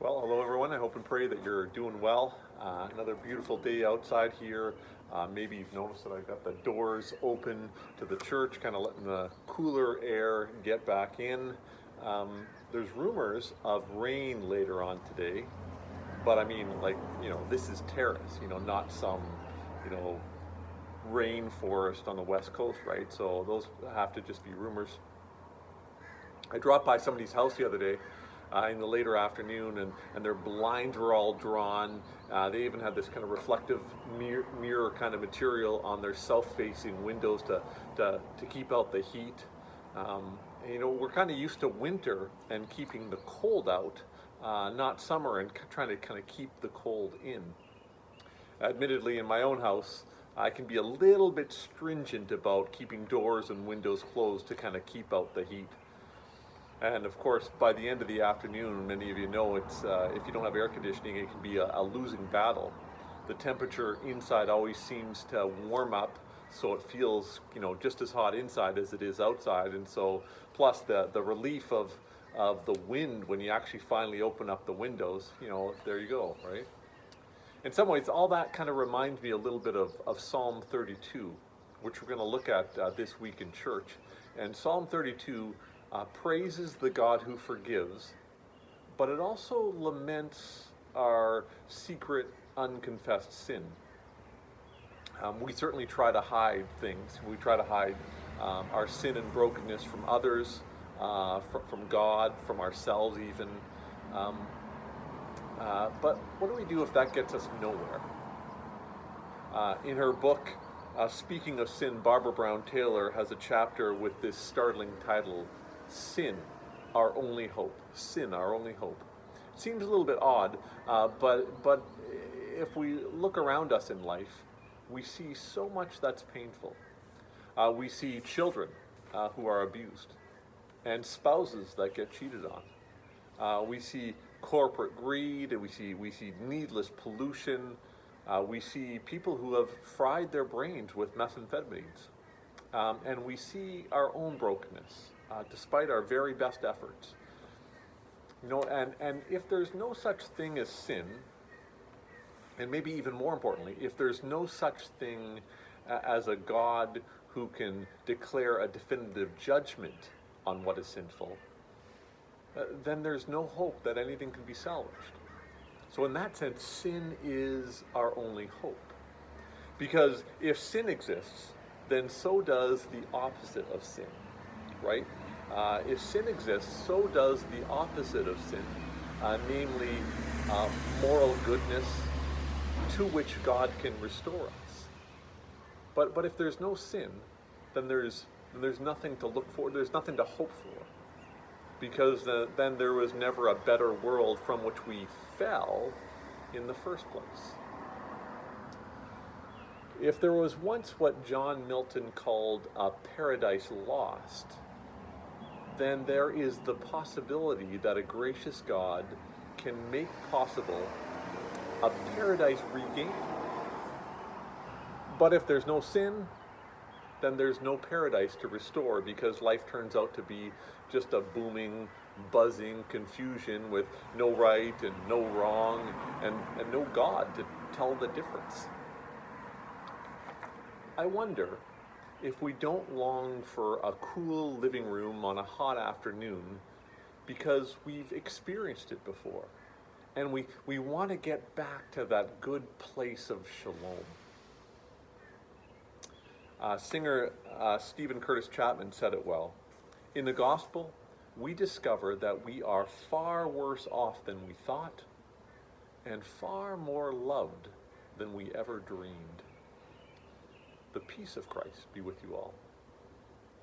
Well, hello everyone. I hope and pray that you're doing well. Another beautiful day outside here. Maybe you've noticed that I've got the doors open to the church, kind of letting the cooler air get back in. There's rumors of rain later on today, but I mean, this is terrace, not some, you know, rainforest on the west coast, right? So those have to just be rumors. I dropped by somebody's house the other day in the later afternoon, and their blinds were all drawn. They even had this kind of reflective mirror kind of material on their south-facing windows to keep out the heat. We're kind of used to winter and keeping the cold out, not summer and trying to kind of keep the cold in. Admittedly, in my own house, I can be a little bit stringent about keeping doors and windows closed to kind of keep out the heat. And of course, by the end of the afternoon, many of you know it's if you don't have air conditioning, it can be a losing battle. The temperature inside always seems to warm up, so it feels just as hot inside as it is outside. And so, plus the relief of the wind when you actually finally open up the windows, there you go, right? In some ways, all that kind of reminds me a little bit of Psalm 32, which we're going to look at this week in church. And Psalm 32 praises the God who forgives, but it also laments our secret, unconfessed sin. We certainly try to hide things. We try to hide our sin and brokenness from others, from God, from ourselves even. But what do we do if that gets us nowhere? In her book, Speaking of Sin, Barbara Brown Taylor has a chapter with this startling title, Sin, Our Only Hope. Sin, Our Only Hope. It seems a little bit odd, but if we look around us in life, we see so much that's painful. We see children who are abused, and spouses that get cheated on. We see corporate greed, and we see needless pollution. We see people who have fried their brains with methamphetamines. And we see our own brokenness, despite our very best efforts. And if there's no such thing as sin, and maybe even more importantly, if there's no such thing as a God who can declare a definitive judgment on what is sinful, then there's no hope that anything can be salvaged. So in that sense, sin is our only hope. Because if sin exists, then so does the opposite of sin, right? If sin exists, so does the opposite of sin, namely moral goodness to which God can restore us. But if there's no sin, then there's nothing to look for, there's nothing to hope for. Because then there was never a better world from which we fell in the first place. If there was once what John Milton called a paradise lost, then there is the possibility that a gracious God can make possible a paradise regained. But if there's no sin, then there's no paradise to restore, because life turns out to be just a booming, buzzing confusion with no right and no wrong and no God to tell the difference. I wonder if we don't long for a cool living room on a hot afternoon because we've experienced it before, and we want to get back to that good place of shalom. Singer Stephen Curtis Chapman said it well. In the gospel, we discover that we are far worse off than we thought and far more loved than we ever dreamed. The peace of Christ be with you all.